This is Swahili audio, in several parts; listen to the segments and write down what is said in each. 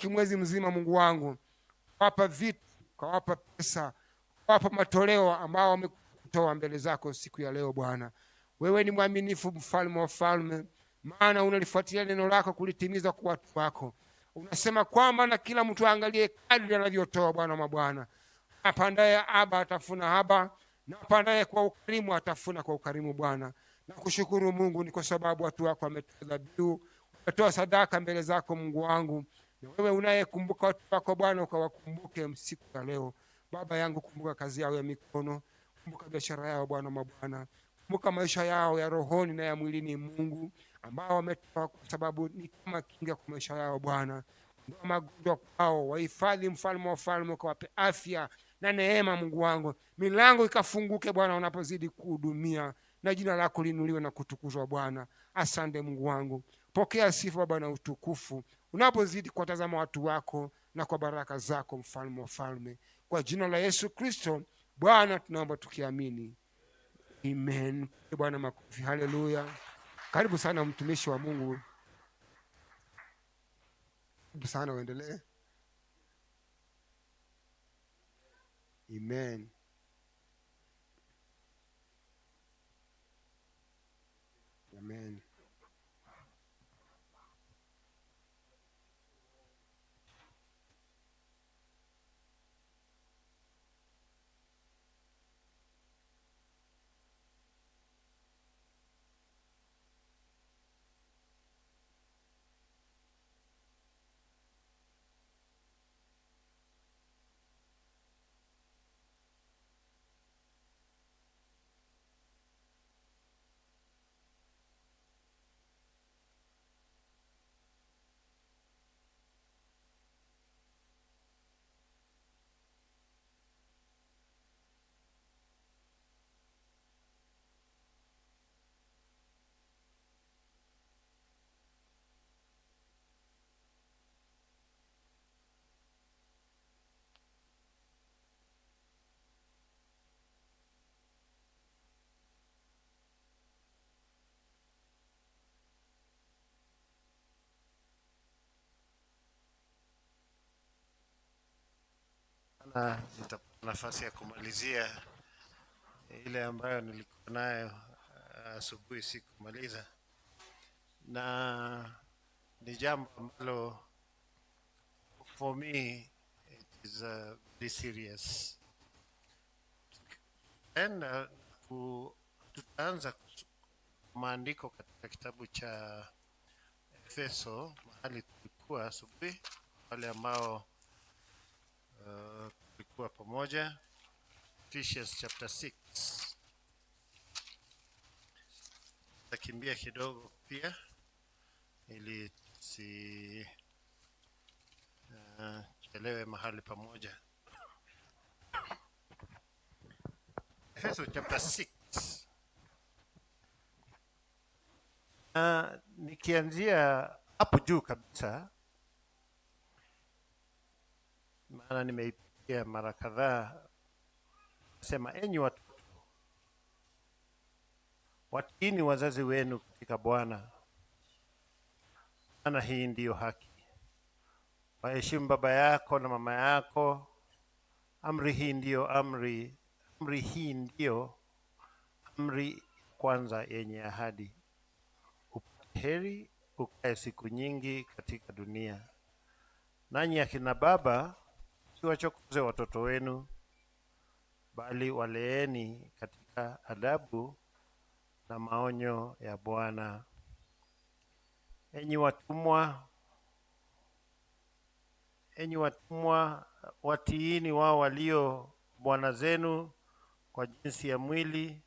mwezi mzima, Mungu wangu, kawapa vitu, kawapa pesa, kawapa matoleo ambao wamekutoa mbele zako siku ya leo. Bwana, wewe ni mwaminifu, mfalme wa falme, maana unalifuatilia neno lako kulitimiza kwa watu wako. Unasema kwamba na kila mtu aangalie kadri anavyotoa. Bwana wa mabwana, apandaye aba atafuna haba, na apandaye kwa ukarimu atafuna kwa ukarimu. Bwana, nakushukuru Mungu ni kwa sababu watu wako wametoa dhabihu, wametoa sadaka mbele zako Mungu wangu. Na wewe unayekumbuka watu wako Bwana, ukawakumbuke siku ya leo. Baba yangu, kumbuka kazi yao ya mikono, kumbuka biashara yao Bwana mabwana, kumbuka maisha yao ya rohoni na ya mwilini Mungu, ambao wametoa kwa sababu ni kama kinga kwa maisha yao Bwana. Ndio magonjwa kwao, wahifadhi mfalme wa falme, ukawape afya na neema Mungu wangu, milango ikafunguke Bwana unapozidi kuhudumia, na jina lako linuliwe na kutukuzwa Bwana. Asante Mungu wangu, pokea sifa Baba na utukufu unapozidi kuwatazama watu wako na kwa baraka zako mfalme wa falme, kwa jina la Yesu Kristo Bwana tunaomba tukiamini, amen. Bwana makofi, haleluya. Karibu sana mtumishi wa Mungu, karibu sana, uendelee. Amen. Amen. Na nitapata nafasi ya kumalizia ile ambayo nilikuwa nayo asubuhi sikumaliza, na ni jambo ambalo for me it is very serious. And tutaanza maandiko katika kitabu cha Efeso, mahali tulikuwa asubuhi, wale ambao tulikuwa pamoja, Ephesians chapter 6. Takimbia kidogo pia ili chelewe mahali pamoja. Ephesians chapter 6. Nikianzia hapo juu kabisa, maana nimeipitia mara kadhaa, sema enyi watu, watiini wazazi wenu katika Bwana, maana hii ndiyo haki. Waheshimu baba yako na mama yako. Amri hii ndiyo amri kwanza yenye ahadi, upate heri ukae siku nyingi katika dunia. Nanyi akina baba, siwachokoze watoto wenu, bali waleeni katika adabu na maonyo ya Bwana. Enyi watumwa, watiini wao walio bwana zenu kwa jinsi ya mwili,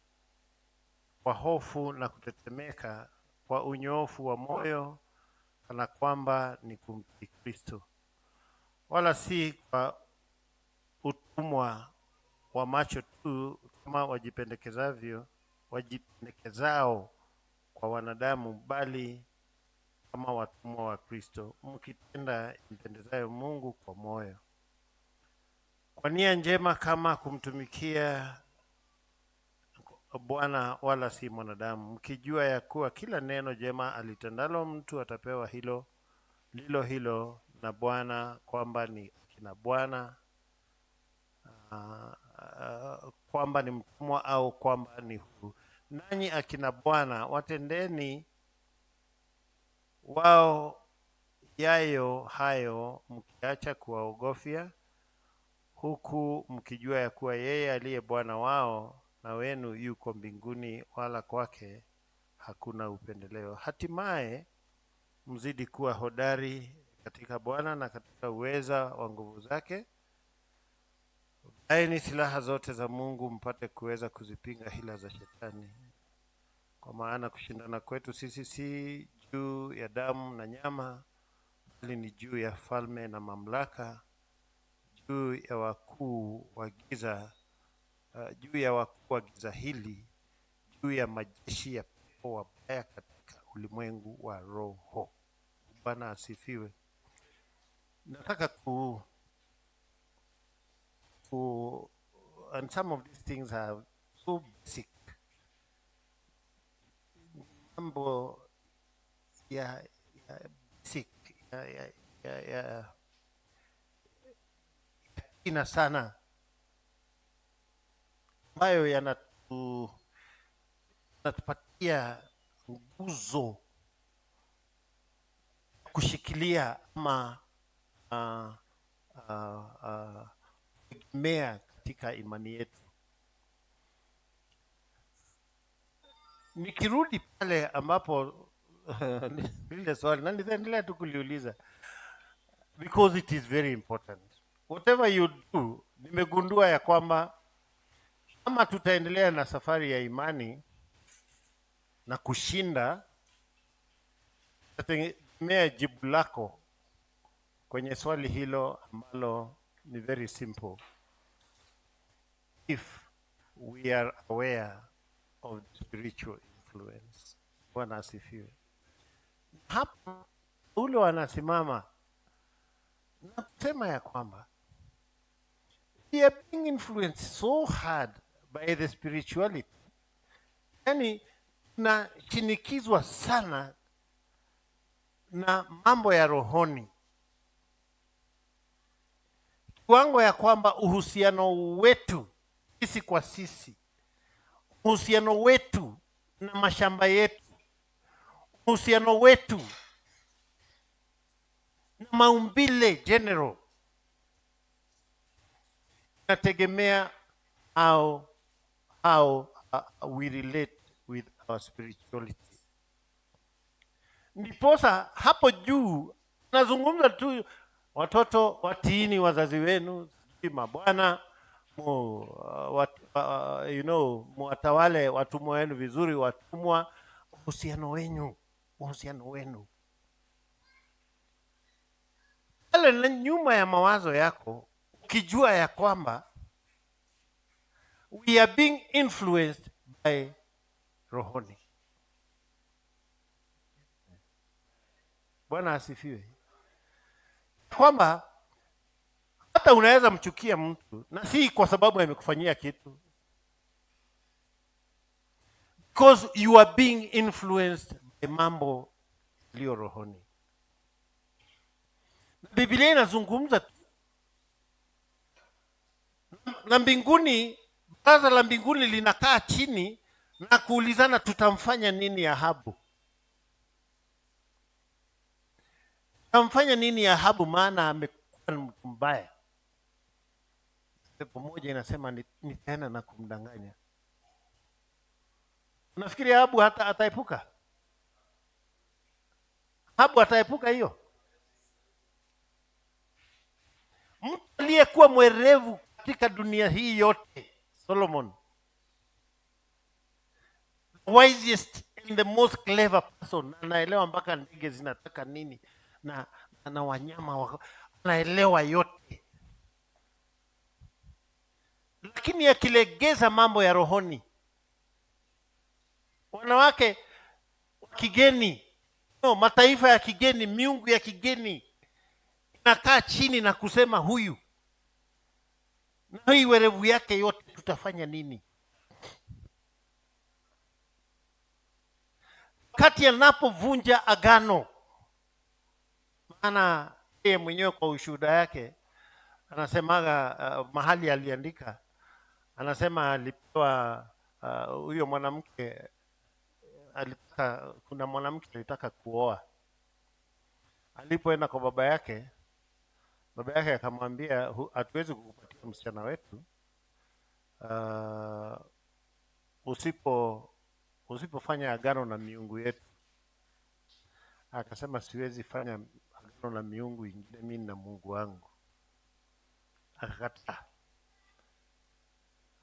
kwa hofu na kutetemeka, kwa unyoofu wa moyo, kana kwamba ni kumtii Kristo, wala si kwa utumwa wa macho tu, kama wajipendekezao kwa wanadamu, bali kama watumwa wa Kristo, mkitenda impendezayo Mungu kwa moyo, kwa nia njema, kama kumtumikia Bwana wala si mwanadamu, mkijua ya kuwa kila neno jema alitendalo mtu atapewa hilo na Bwana kwamba ni akina bwana, kwamba ni mtumwa au kwamba ni huru. Nanyi akina bwana watendeni wao yayo hayo, mkiacha kuwaogofya, huku mkijua ya kuwa yeye aliye Bwana wao na wenu yuko mbinguni, wala kwake hakuna upendeleo. Hatimaye mzidi kuwa hodari katika Bwana na katika uweza wa nguvu zake. Vaeni silaha zote za Mungu, mpate kuweza kuzipinga hila za Shetani. Kwa maana kushindana kwetu sisi si juu ya damu na nyama, bali ni juu ya falme na mamlaka, juu ya wakuu wa giza hili, juu ya majeshi ya pepo wabaya katika ulimwengu wa roho. Bwana asifiwe. Nataka and some of these things are so basic. Mambo ya basic ya ina sana ambayo yanatupatia nguzo kushikilia ama kuegemea katika imani yetu. Nikirudi pale ambapo lile swali na nitaendelea tu kuliuliza because it is very important. Whatever you do, nimegundua ya kwamba kama tutaendelea na safari ya imani na kushinda, tategemea jibu lako kwenye swali hilo ambalo ni very simple. If we are aware of the spiritual influence. Bwana asifiwe. Hapa ule wanasimama na kusema ya kwamba we are being influenced so hard by the spirituality. Yani na chinikizwa sana na mambo ya rohoni, kiwango ya kwamba uhusiano wetu sisi kwa sisi, uhusiano wetu na mashamba yetu, uhusiano wetu na maumbile general nategemea how we relate with our spirituality. Ndiposa hapo juu nazungumza tu, watoto watiini wazazi wenu, mabwana muwatawale watumwa wenu vizuri, watumwa. Uhusiano wenu pale na nyuma ya mawazo yako, ukijua ya kwamba we are being influenced by rohoni. Bwana asifiwe. Kwamba hata unaweza mchukia mtu na si kwa sababu amekufanyia kitu, because you are being influenced by mambo iliyo rohoni. Biblia inazungumza na mbinguni, baraza la mbinguni linakaa chini na kuulizana tutamfanya nini Ahabu? Tutamfanya nini Ahabu, maana amekuwa mtu mbaya. Pepo moja inasema nitaenda na kumdanganya. Unafikiri Ahabu ataepuka? Ahabu ataepuka hiyo? Mtu aliyekuwa mwerevu katika dunia hii yote, Solomon, wisest and the most clever person, anaelewa mpaka ndege zinataka nini na wanyama, anaelewa yote. Lakini akilegeza mambo ya rohoni, wanawake wa kigeni, mataifa ya kigeni, miungu ya kigeni inakaa chini na kusema huyu na hii werevu yake yote tutafanya nini? Wakati anapovunja agano, maana yeye mwenyewe kwa ushuhuda yake anasemaga, mahali aliandika, anasema alipewa huyo mwanamke kuna mwanamke alitaka kuoa. Alipoenda kwa baba yake akamwambia, hatuwezi kukupatia msichana wetu usipofanya agano na miungu yetu. Akasema, siwezi fanya agano na miungu ingine, mimi na Mungu wangu. Akakataa,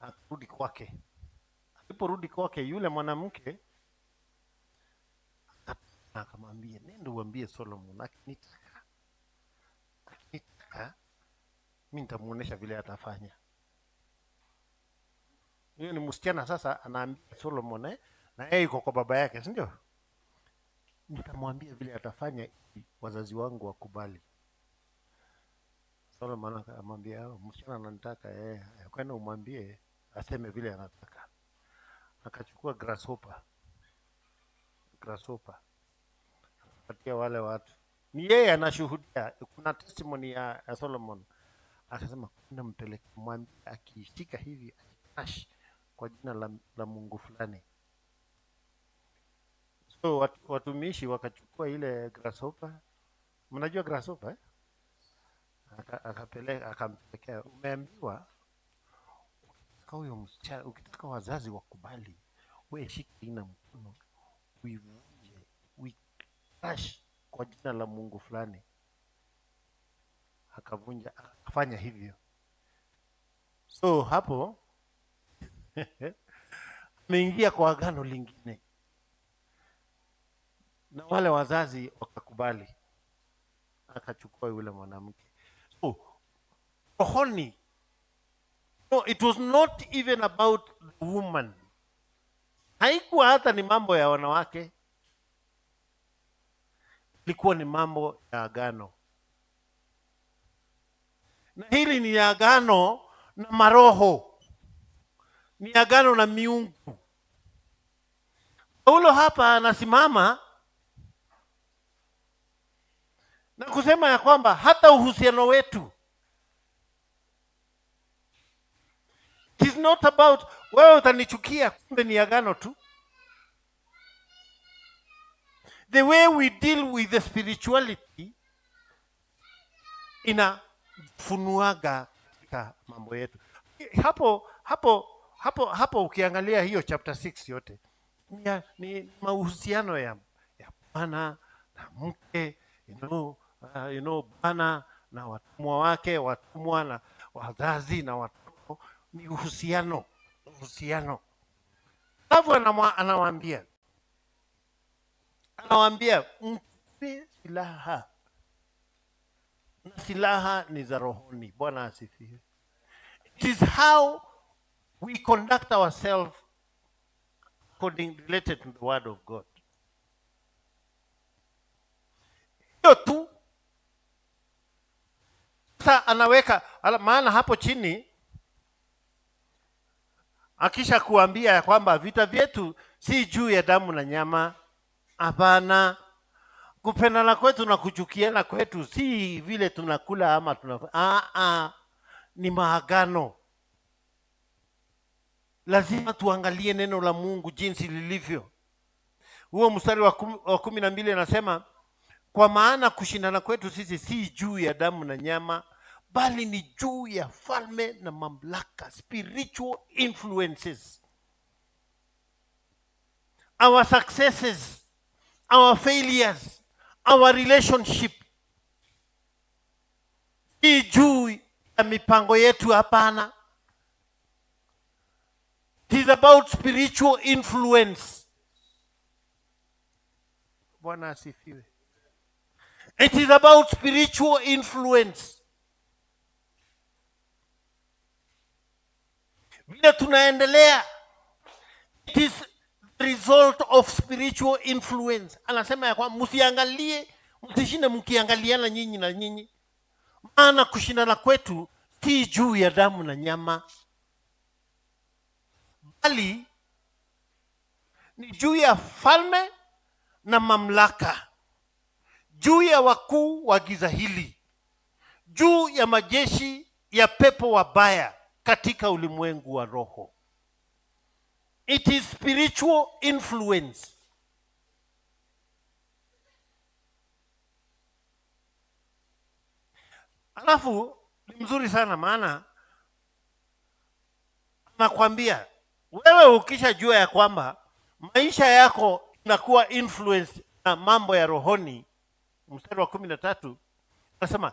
akarudi kwake. Aliporudi kwake, yule mwanamke akamwambia, nenda uambie Solomon, akinitaka mimi nitamuonesha vile atafanya. Huyo ni msichana sasa anaambia Solomon, na yeye yuko kwa baba yake, si ndio? Nitamwambia vile atafanya ili wazazi wangu wakubali. Solomon akamwambia, msichana ananitaka, kwenda umwambie aseme vile anataka. Akachukua grasshopper akapatia wale watu. Ni yeye anashuhudia, kuna testimony ya Solomon. Akasema, kwenda mpeleke, mwambie akishika hivi akitash kwa jina la Mungu fulani. So watumishi wakachukua ile grasshopper. Mnajua grasshopper akampelekea, umeambiwa huyo msichana, ukitaka wazazi wakubali, wewe shika ina mkono uivunje, uitash kwa jina la Mungu fulani. Akavunja, afanya hivyo. So hapo ameingia kwa agano lingine, na wale wazazi wakakubali. Akachukua yule mwanamke. So rohoni, no, it was not even about the woman. Haikuwa hata ni mambo ya wanawake, ilikuwa ni mambo ya agano. Na hili ni agano na maroho, ni agano na miungu. Paulo hapa anasimama na kusema ya kwamba hata uhusiano wetu, it is not about wewe utanichukia, kumbe ni agano tu. The way we deal with the spirituality inafunuaga katika mambo yetu. Hapo ukiangalia hiyo chapter 6 yote ni mahusiano ya bwana na mke, bwana na watumwa wake, watumwa na wazazi na watoto, ni uhusiano. Hapo anawaambia mpe silaha, na silaha ni za rohoni. Bwana asifiwe. It is how we conduct ourselves related to the word of God. Hiyo tu. Sasa anaweka, maana hapo chini akisha kuambia ya kwamba vita vyetu si juu ya damu na nyama. Hapana. Kupendana kwetu na kuchukiana kwetu si vile tunakula ama tunafanya. Ni maagano. Lazima tuangalie neno la Mungu jinsi lilivyo. Huo mstari wa 12 anasema, kwa maana kushindana kwetu sisi si juu ya damu na nyama, bali ni juu ya falme na mamlaka, spiritual influences. Our successes, our failures, our relationship, si juu ya mipango yetu, hapana. It is about spiritual influence. Bwana asifiwe. It is about spiritual influence. Bila tunaendelea, it is the result of spiritual influence. Anasema ya kwamba msishinde mkiangaliana nyinyi na nyinyi. Maana kushindana kwetu si juu ya damu na nyama, bali ni juu ya falme na mamlaka, juu ya wakuu wa giza hili. juu ya majeshi ya pepo wabaya katika ulimwengu wa roho. It is spiritual influence. Alafu ni mzuri sana, maana nakwambia wewe ukishajua ya kwamba maisha yako inakuwa influenced na mambo ya rohoni, mstari wa 13 anasema,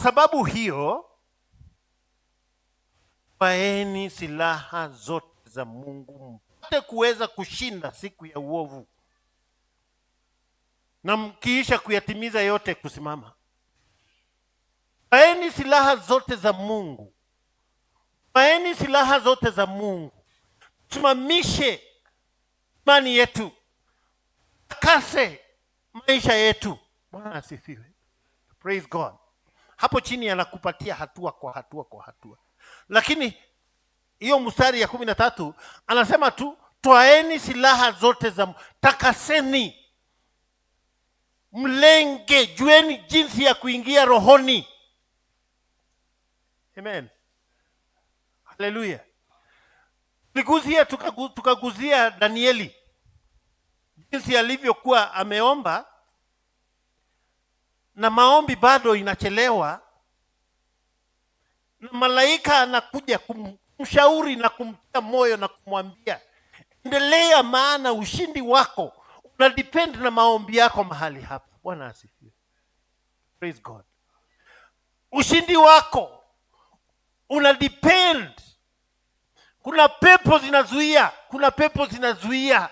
sababu hiyo vaeni silaha zote za Mungu mpate kuweza kushinda siku ya uovu, na mkiisha kuyatimiza yote kusimama. Vaeni silaha zote za Mungu. Vaeni silaha zote za Mungu. Tusimamishe imani yetu. Takase maisha yetu. Bwana asifiwe. Praise God. Hapo chini anakupatia hatua kwa hatua kwa hatua. Lakini hiyo mstari ya 13 anasema tu, twaeni silaha zote za Mungu. Takaseni. Mlenge, jueni jinsi ya kuingia rohoni. Amen. Hallelujah. Tukaguzia Danieli jinsi alivyokuwa ameomba, na maombi bado inachelewa, na malaika anakuja kumshauri na kumtia moyo na kumwambia, endelea, maana ushindi wako una depend na maombi yako mahali hapa. Bwana asifiwe. Praise God. Ushindi wako una depend. Kuna pepo zinazuia.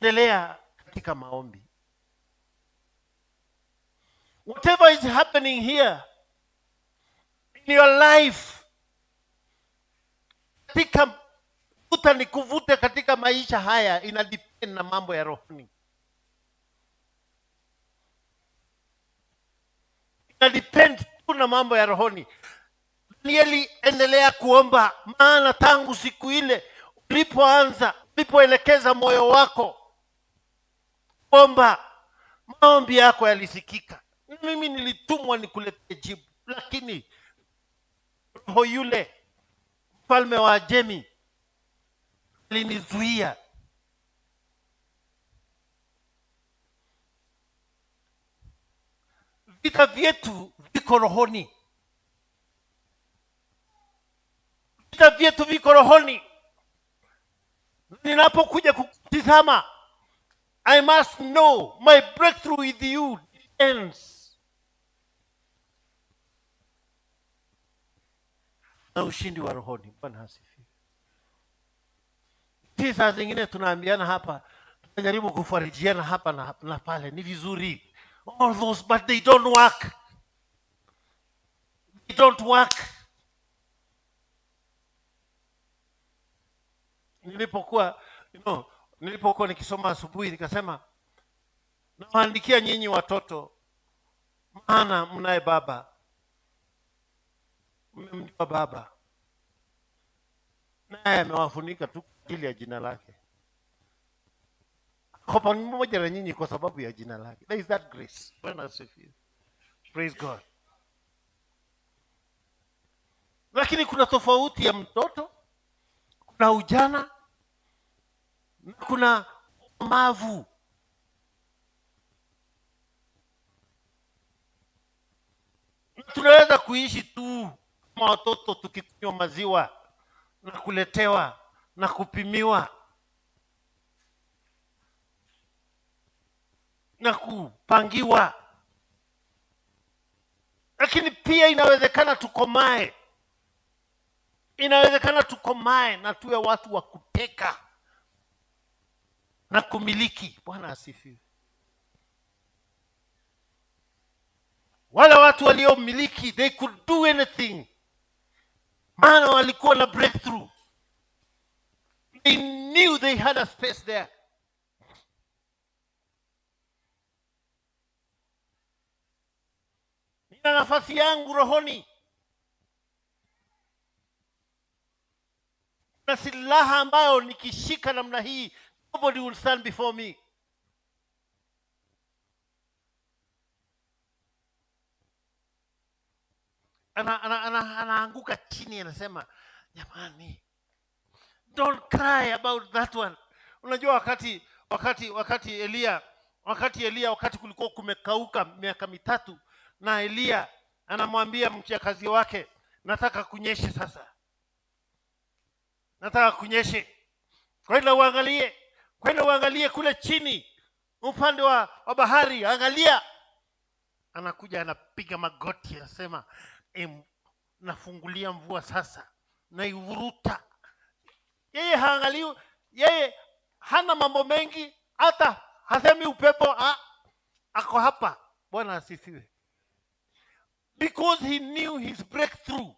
Endelea katika maombi. Whatever is happening here in your life, katika kuvute katika maisha haya, ina depend na mambo ya rohoni. Ina depend tu na mambo ya rohoni. Danieli, endelea kuomba, maana tangu siku ile ulipoelekeza moyo wako kuomba, maombi yako yalisikika. Mimi nilitumwa nikuletee jibu, lakini roho yule mfalme wa Ajemi alinizuia. Vita vyetu viko rohoni. Vita vyetu viko rohoni. Ninapokuja kukutizama, I must know my breakthrough with you ends na ushindi wa rohoni. Bwana asifiwe. Saa zingine tunaambiana hapa, tunajaribu kufarijiana hapa na pale, ni vizuri, all those, but they don't work. They don't work. Nilipokuwa nikisoma asubuhi, nikasema, nawaandikia nyinyi watoto, maana mnaye baba, mmemjua baba, naye amewafunika tu kwa ajili ya jina lake. Kwa pamoja na nyinyi kwa sababu ya jina lake. There is that grace. Bwana asifiwe. Praise God. Lakini kuna tofauti ya mtoto, kuna ujana, na kuna umavu. Tunaweza kuishi tu kama watoto tukikunywa maziwa na kuletewa na kupimiwa na kupangiwa. Lakini pia inawezekana tukomae na tuwe watu wa kuteka na kumiliki. Bwana asifiwe. Wale watu waliomiliki, they could do anything, maana walikuwa na breakthrough. They knew they had a space there. Nina nafasi yangu rohoni, na silaha ambayo nikishika namna hii, nobody will stand before me. anaanguka chini, anasema jamani, don't cry about that one. Unajua wakati Elia wakati kulikuwa kumekauka miaka 3, na Elia anamwambia mchakazi wake, nataka kunyeshe sasa, nataka kunyeshe, kwenda uangalie kule chini upande wa bahari, angalia. Anakuja anapiga magoti, anasema nafungulia mvua sasa, naivuruta. Yeye haangalii, yeye hana mambo mengi, hata hasemi upepo, ako hapa. Bwana asifiwe. Because he knew his breakthrough.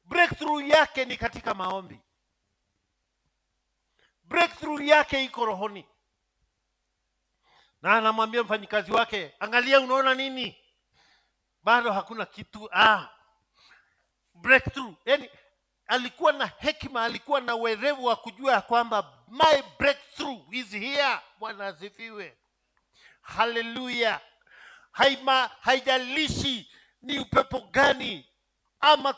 Breakthrough yake ni katika maombi. Breakthrough yake iko rohoni. Na anamwambia mfanyikazi wake, angalia, unaona nini? Bado hakuna kitu. Breakthrough. Yani alikuwa na hekima, alikuwa na werevu wa kujua kwamba my breakthrough is here. Bwana asifiwe. Hallelujah. Haijalishi ni upepo gani, ama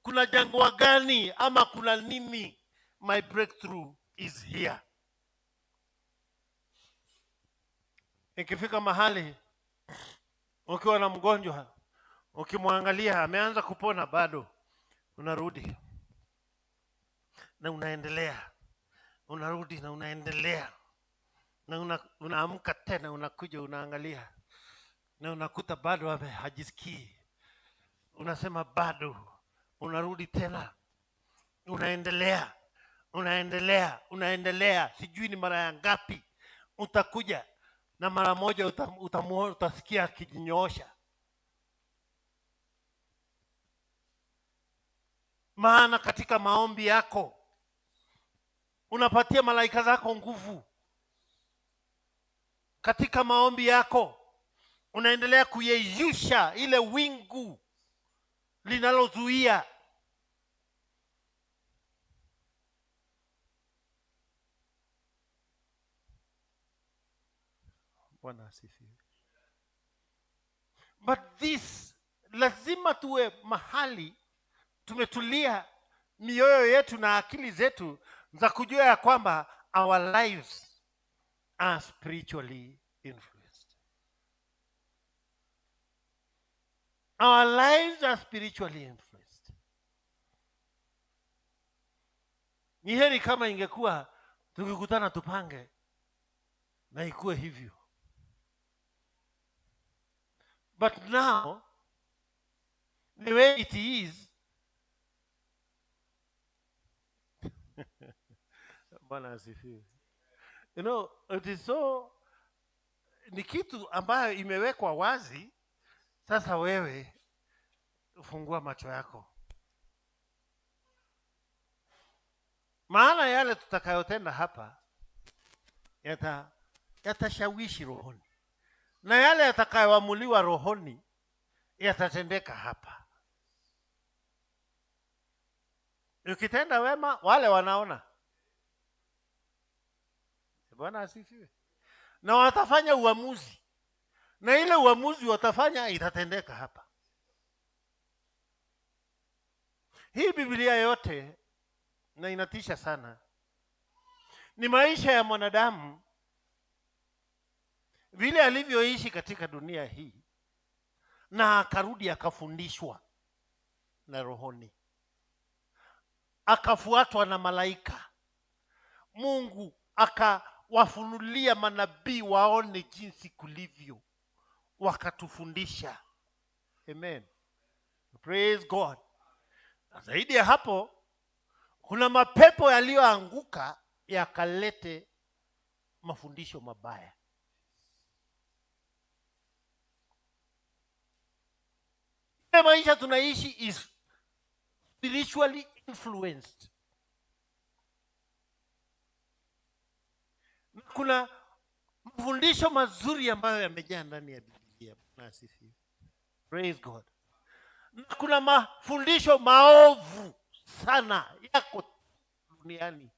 kuna jangwa gani, ama kuna nini, my breakthrough is here. Ikifika mahali ukiwa na mgonjwa, ukimwangalia ameanza kupona, bado unarudi na unaendelea, unarudi na unaendelea, na unaamka tena, unakuja unaangalia, na unakuta bado hajisikii, unasema bado, unarudi tena, unaendelea, sijui ni mara ya ngapi. Utakuja na mara moja utasikia akijinyoosha. Maana katika maombi yako unapatia malaika zako nguvu. Katika maombi yako unaendelea kuyeyusha ile wingu linalozuia. Bwana asifiwe. But this, lazima tuwe mahali tumetulia mioyo yetu na akili zetu za kujua ya kwamba our lives are spiritually influenced. Our lives are spiritually influenced. Ni heri kama ingekuwa tukikutana tupange na ikuwe hivyo. But now, the way it is, Bwana asifiwe. You know, it is so, ni kitu ambayo imewekwa wazi. Sasa wewe fungua macho yako, maana yale tutakayotenda hapa yatashawishi rohoni, na yale yatakayoamuliwa rohoni yatatendeka hapa. Ukitenda wema, wale wanaona. Bwana asifiwe. Na watafanya uamuzi, na ile uamuzi watafanya itatendeka hapa. Hii Biblia yote, na inatisha sana, ni maisha ya mwanadamu vile alivyoishi katika dunia hii, na akarudi akafundishwa na rohoni, akafuatwa na malaika. Mungu akawafunulia manabii waone jinsi kulivyo, wakatufundisha. Amen. Praise God. Zaidi ya hapo, kuna mapepo yaliyoanguka yakalete mafundisho mabaya. Maisha tunaishi is spiritually influenced. Kuna mafundisho mazuri ambayo yamejaa ndani ya Biblia. Asifiwe. Praise God. Na kuna mafundisho maovu sana yako duniani.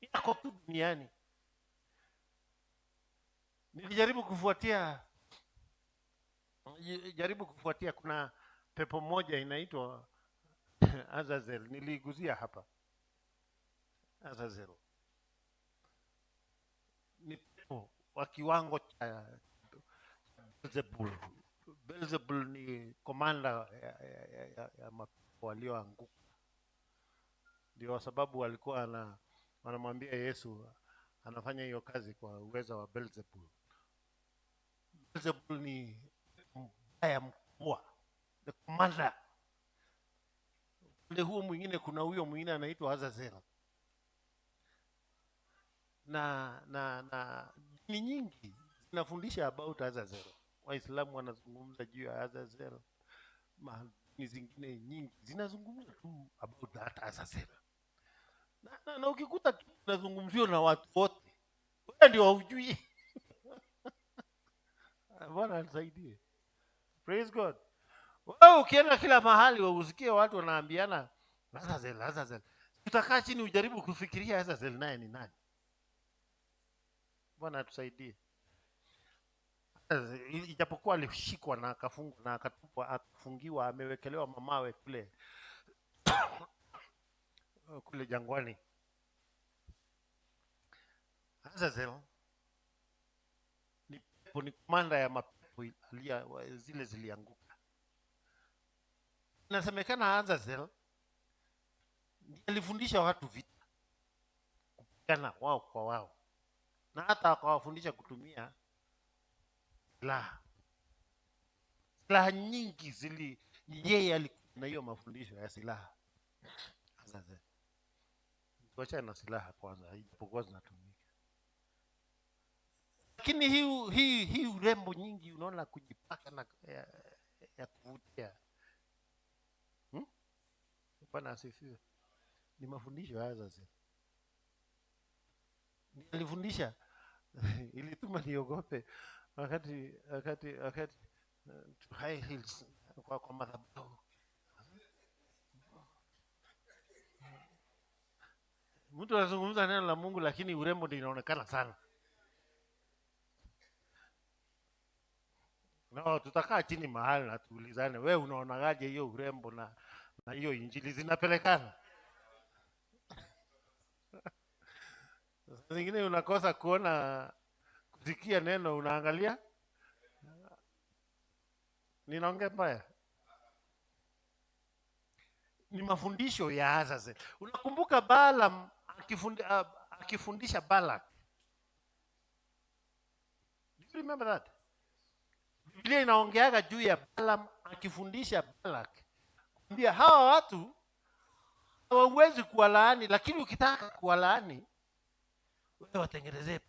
Yako tu duniani. Nilijaribu kufuatia Jaribu kufuatia, kuna pepo moja inaitwa Azazel, niliguzia hapa. Azazel ni pepo wa kiwango cha Beelzebul. Beelzebul ni komanda ya mapepo walioanguka. Ndio sababu walikuwa wanamwambia Yesu anafanya hiyo kazi kwa uwezo wa Beelzebul. Beelzebul ni mbaya mkubwa, the commander. Ndio huo mwingine, kuna huyo mwingine anaitwa Azazel. Na dini nyingi zinafundisha about Azazel. Waislamu wanazungumza juu ya Azazel. Dini zingine nyingi zinazungumza tu about that Azazel. Na ukikuta kinazungumziwa na watu wote, wewe ndio haujui. Bwana nisaidie. Praise God. Wewe ukienda kila mahali usikie watu wanaambiana Azazel, Azazel. Utakaa chini ujaribu kufikiria Azazel naye ni nani? Bwana tusaidie. Ijapokuwa alishikwa na akafungwa na akatupwa, akafungiwa, amewekelewa mamawe kule jangwani. Azazel ni komanda ya mapepo zile zilianguka. Inasemekana Azazel alifundisha watu vita, kupigana wao kwa wao, na hata akawafundisha kutumia silaha nyingi. Yeye alikuwa na hiyo mafundisho ya silaha. Azazel, tuacha na silaha kwanza, ijapokuwa zinatumika. Lakini hii urembo nyingi unaona, kujipaka na ya kuvutia. Bwana asifiwe. Ni mafundisho ya Azazel. Nilifundisha ilituma niogope wakati high heels kwa madhabahu. Mtu anazungumza neno la Mungu lakini urembo ndio inaonekana sana. Na tutakaa chini mahali na tuulizane, wewe unaonaje hiyo urembo na hiyo injili zinapelekana? Zingine unakosa kusikia neno, unaangalia. Ninaongea mbaya. Ni mafundisho ya Azazel. Unakumbuka Balaam akifundisha Balak? Do you remember that? Biblia inaongeaga juu ya Balaam akifundisha Balak. Kwambia hawa watu hawawezi kuwalaani, lakini ukitaka kuwalaani wewe watengenezee,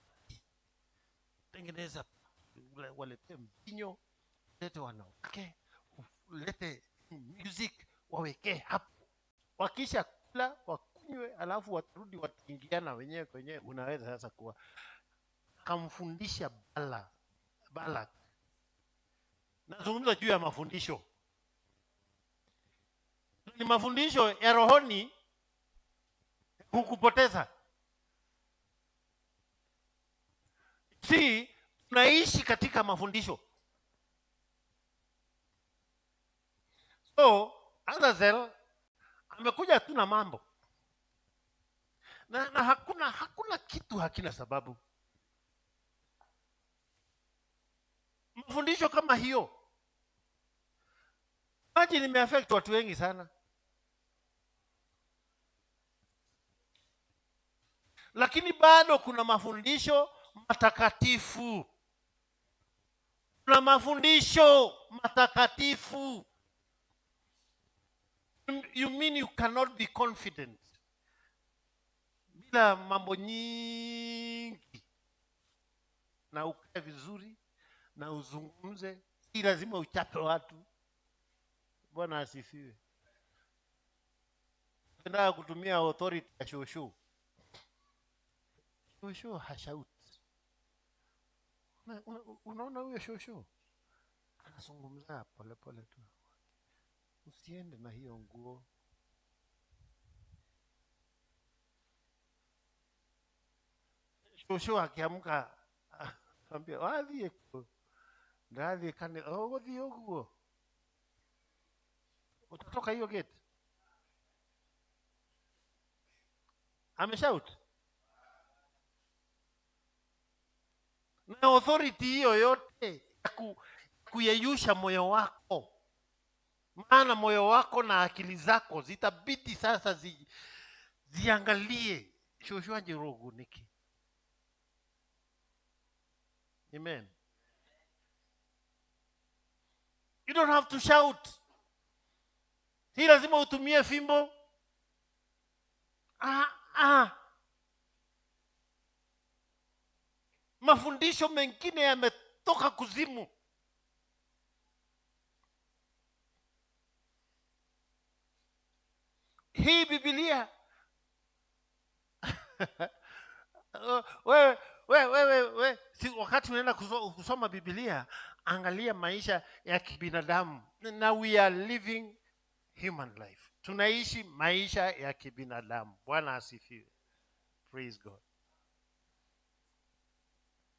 walete mvinyo, lete wanawake, lete music, waweke hapo. Wakisha kula wakunywe, alafu watarudi wataingiana wenyewe kwenyewe. Unaweza sasa kuwa kamfundisha Balak. Nazungumza juu ya mafundisho. Ni mafundisho ya rohoni kukupoteza. Si tunaishi katika mafundisho. So Azazel amekuja tu na mambo na hakuna kitu hakina sababu. Mafundisho kama hiyo maji nimeaffect watu wengi sana, lakini bado kuna mafundisho matakatifu. Kuna mafundisho matakatifu. You mean you cannot be confident bila mambo nyingi, na ukae vizuri na uzungumze, si lazima uchape watu. Bwana asifiwe. Nataka kutumia authority ya shosho. Shosho hashauti. Unaona huyo shosho anazungumza pole tu. Usiende na hiyo nguo. Shosho akiamka ambia walie Ndathi kani guthii uguo. Utatoka hiyo gate. Ameshout. Na authority hiyo yote ya kuyeyusha moyo wako. Maana moyo wako na akili zako zitabidi sasa ziangalie Joshua Njoroge niki. Amen. You don't have to shout. Si lazima utumie fimbo. Mafundisho mengine yametoka kuzimu. Hii Biblia wewe si wakati unaenda kusoma Biblia, angalia maisha ya kibinadamu. Now we are living human life. Tunaishi maisha ya kibinadamu. Bwana asifiwe. Praise God.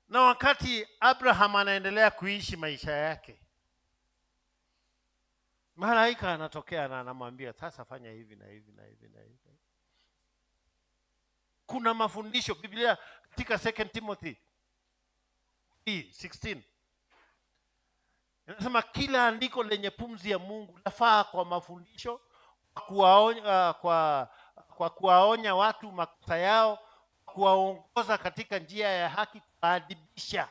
Na wakati Abraham anaendelea kuishi maisha yake, malaika anatokea na anamwambia sasa fanya hivi na hivi na hivi na hivi. Kuna mafundisho Biblia katika 2 Timothy 3:16. Inasema kila andiko lenye pumzi ya Mungu lafaa kwa mafundisho, kwa kuwaonya watu makosa yao, kuwaongoza katika njia ya haki, kuadibisha,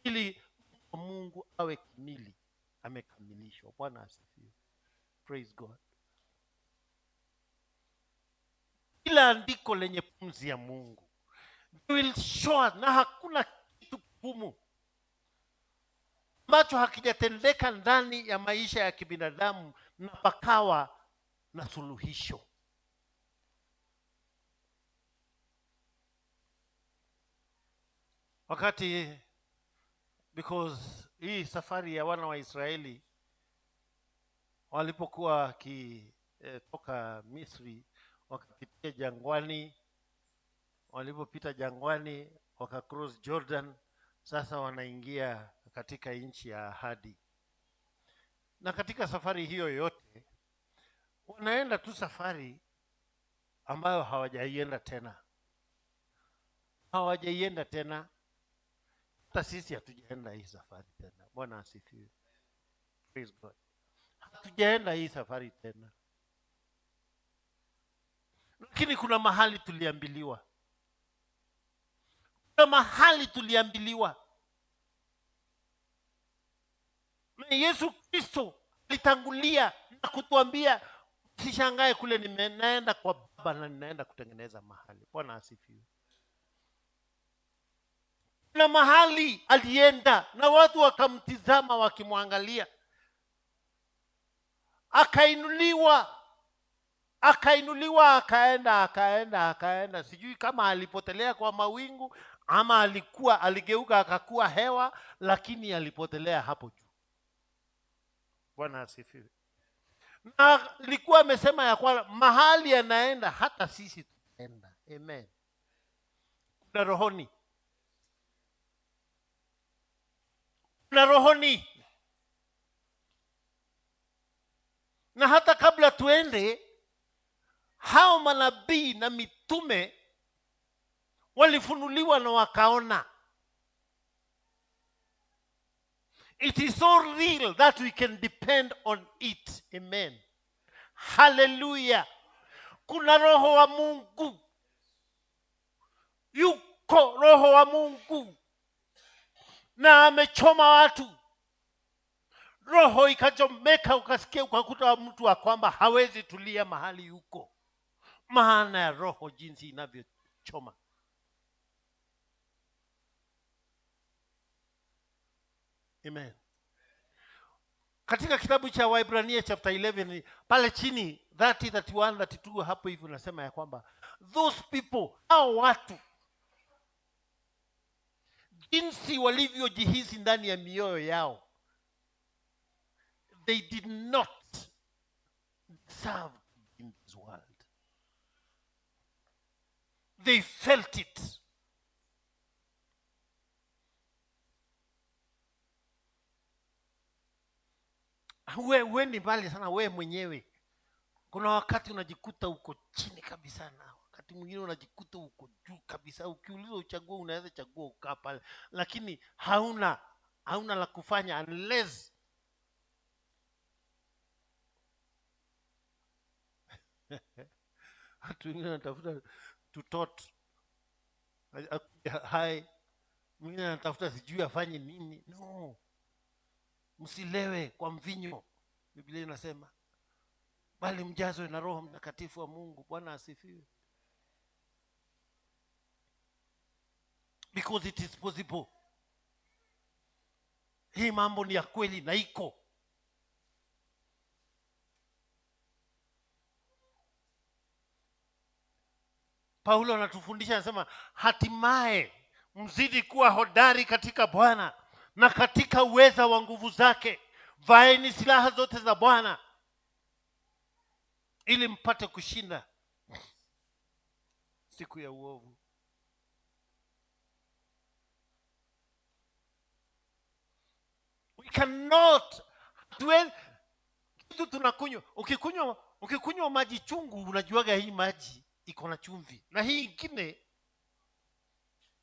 ili Mungu awe kamili, amekamilishwa. Bwana asifiwe. Praise God. Kila andiko lenye pumzi ya Mungu will show, na hakuna kitu gumu ambacho hakijatendeka ndani ya maisha ya kibinadamu na pakawa na suluhisho. Wakati because hii safari ya wana wa Israeli walipokuwa wakitoka Misri wakapitia jangwani, walipopita jangwani wakacross Jordan, sasa wanaingia katika nchi ya ahadi. Na katika safari hiyo yote wanaenda tu safari ambayo hawajaienda tena. Hata sisi hatujaenda hii safari tena. Bwana asifiwe. Praise God. Hatujaenda hii safari tena. Lakini kuna mahali tuliambiliwa. Na Yesu Kristo alitangulia na kutuambia sishangae kule nimeenda kwa Baba na ninaenda kutengeneza mahali. Bwana asifiwe. Na mahali alienda na watu wakamtizama wakimwangalia. Akainuliwa akaenda. Sijui kama alipotelea kwa mawingu ama aligeuka akakuwa hewa, lakini alipotelea hapo juu. Bwana asifiwe. Na alikuwa amesema ya kwamba mahali anaenda hata sisi tutaenda. Amen. Kuna rohoni. Na hata kabla tuende, hao manabii na mitume walifunuliwa na wakaona. It is so real that we can depend on it. Amen. Hallelujah. Kuna roho wa Mungu. Yuko roho wa Mungu. Na amechoma watu. Roho ikachomeka, ukasikia ukakuta mtu wa kwamba hawezi tulia mahali yuko. Maana ya roho jinsi inavyochoma. Amen. Katika kitabu cha Waebrania chapter 11 pale chini 30, 31, 32 hapo hivi unasema ya kwamba those people, hao watu jinsi walivyojihisi ndani ya mioyo yao, they did not serve in this world. They felt it. Huendi mbali sana we mwenyewe. Kuna wakati unajikuta uko chini kabisa, na wakati mwingine unajikuta uko juu kabisa. Ukiulizwa uchague, unaweza chagua ukaa pale, lakini hauna la kufanya unless watu wengine wanatafuta tutot hai, mwingine anatafuta sijui afanye nini. No, msilewe kwa mvinyo, Biblia inasema, bali mjazwe na Roho Mtakatifu wa Mungu. Bwana asifiwe. Because it is possible. Hii mambo ni ya kweli na iko. Paulo anatufundisha, anasema hatimaye mzidi kuwa hodari katika Bwana na katika uweza wa nguvu zake. Vaeni silaha zote za Bwana ili mpate kushinda siku ya uovu. We cannot kitu tunakunywa. Ukikunywa maji chungu, unajuaga hii maji iko na chumvi na hii ingine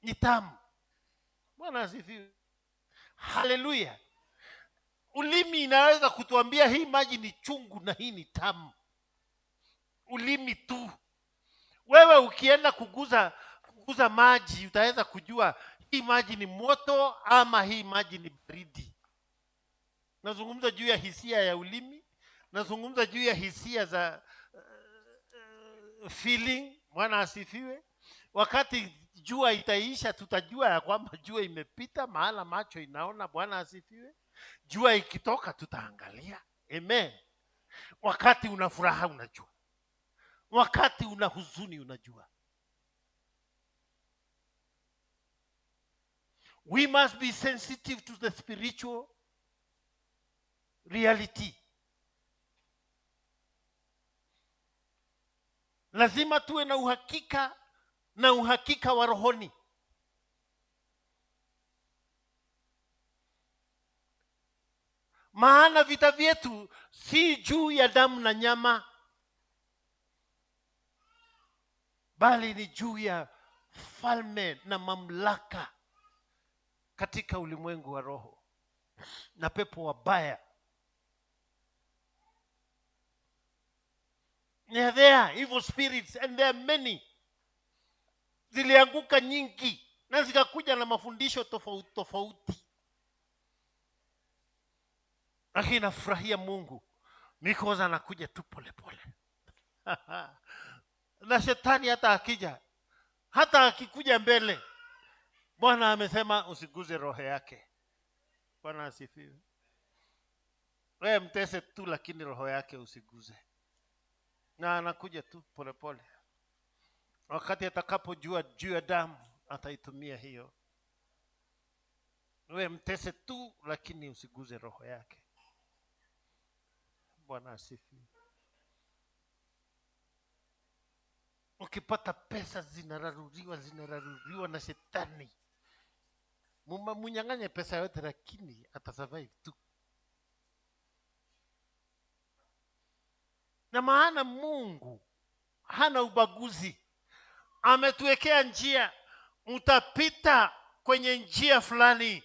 ni tamu. Bwana asifiwe. Haleluya. Ulimi inaweza kutuambia hii maji ni chungu na hii ni tamu. Ulimi tu. Wewe ukienda kuguza maji, utaweza kujua hii maji ni moto ama hii maji ni baridi. Nazungumza juu ya hisia ya ulimi, nazungumza juu ya hisia za feeling. Bwana asifiwe. Wakati jua itaisha, tutajua ya kwamba jua imepita, maana macho inaona. Bwana asifiwe. Jua ikitoka tutaangalia. Amen. Wakati una furaha unajua, wakati una huzuni unajua. We must be sensitive to the spiritual reality. Lazima tuwe na uhakika wa rohoni. Maana vita vyetu si juu ya damu na nyama, bali ni juu ya falme na mamlaka katika ulimwengu wa roho na pepo wabaya. There are evil spirits and there are many. Zilianguka nyingi na zikakuja na mafundisho tofauti. Lakini nafurahia Mungu because anakuja tu polepole. Na shetani hata akikuja mbele, Bwana amesema usiguze roho yake. Bwana asifiwe. Wewe mtese tu, lakini roho yake usiguze. Na anakuja tu polepole. Wakati atakapojua juu ya damu, ataitumia hiyo. Wewe mtese tu, lakini usiguze roho yake. Bwana asifiwe. Ukipata pesa zinararuriwa na shetani, munyang'anye pesa yote, lakini atasurvive tu. Na maana Mungu hana ubaguzi. Ametuwekea njia. Utapita kwenye njia fulani.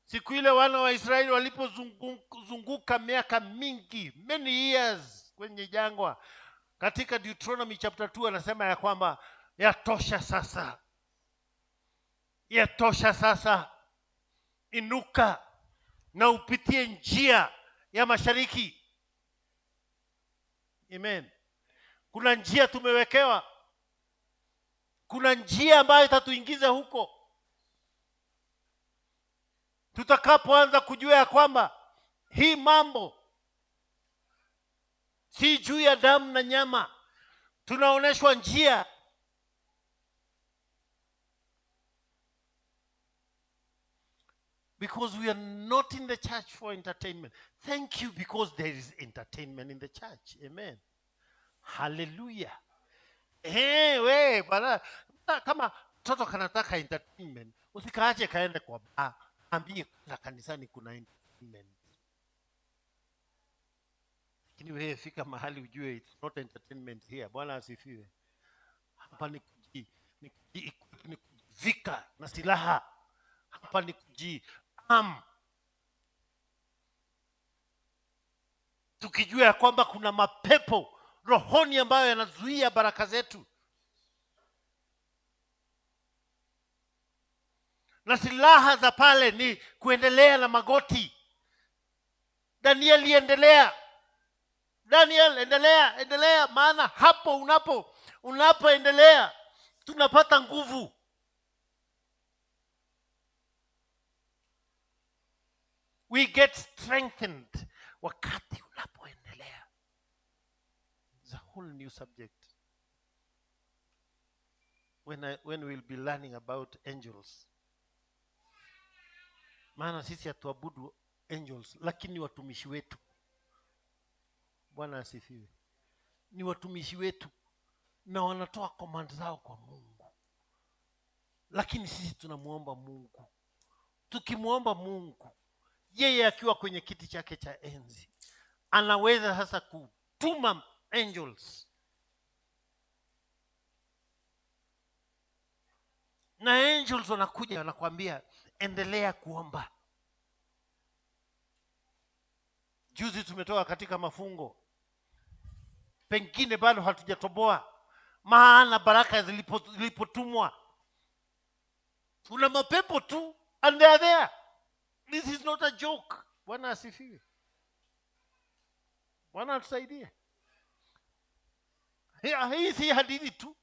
Siku ile wana wa Israeli walipozunguka miaka mingi, many years kwenye jangwa, katika Deuteronomy chapter 2 anasema ya kwamba yatosha sasa, inuka na upitie njia ya mashariki. Amen. Kuna njia tumewekewa, kuna njia ambayo itatuingiza huko. Tutakapoanza kujua ya kwamba hii mambo si juu ya damu na nyama, tunaoneshwa njia. Because we are not in the church for entertainment. Thank you, because there is entertainment in the church. Amen. Hallelujah. We bwana, kama mtoto kanataka entertainment, usikaache kaende kwa bar. Ambie na kanisani kuna entertainment. Lakini wewe fika mahali ujue it's not entertainment here. Bwana asifiwe. Hapa ni kujivika na silaha. Hapa ni tukijua ya kwamba kuna mapepo rohoni ambayo yanazuia baraka zetu, na silaha za pale ni kuendelea na magoti. Daniel, endelea, maana hapo unapoendelea tunapata nguvu. We get strengthened wakati unapoendelea. It's a whole new subject when we'll be learning about angels. Maana sisi hatuabudu angels, lakini watumishi wetu. Bwana asifiwe. Ni watumishi wetu na wanatoa command zao kwa Mungu. Lakini sisi tunamuomba Mungu. Tukimuomba Mungu, yeye akiwa kwenye kiti chake cha enzi, anaweza sasa kutuma angels. Na angels wanakuja wanakuambia endelea kuomba. Juzi tumetoka katika mafungo. Pengine bado hatujatoboa, maana baraka zilipotumwa. Kuna mapepo tu and they are there. This is not a joke. Bwana asifiwe. Bwana atusaidie. Hii si hadithi tu.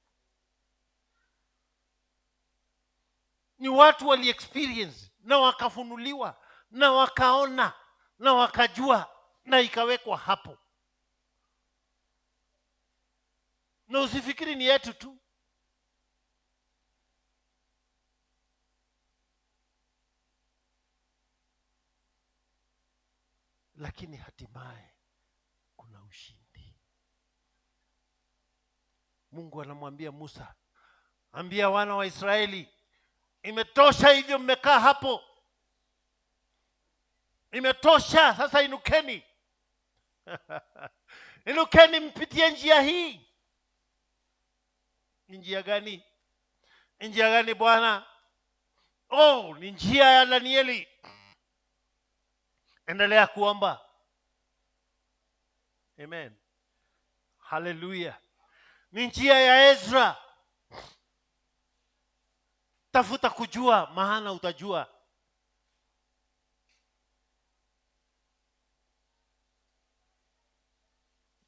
Ni watu wali experience na wakafunuliwa na wakaona na wakajua na ikawekwa hapo. Na usifikiri ni yetu tu. Lakini hatimaye kuna ushindi. Mungu anamwambia Musa, ambia wana wa Israeli, imetosha hivyo mmekaa hapo. Imetosha, sasa inukeni. Inukeni mpitie njia hii. Njia gani? Njia gani Bwana? Ni njia ya Danieli. Endelea kuomba. Amen. Hallelujah. Ni njia ya Ezra. Tafuta kujua, maana utajua.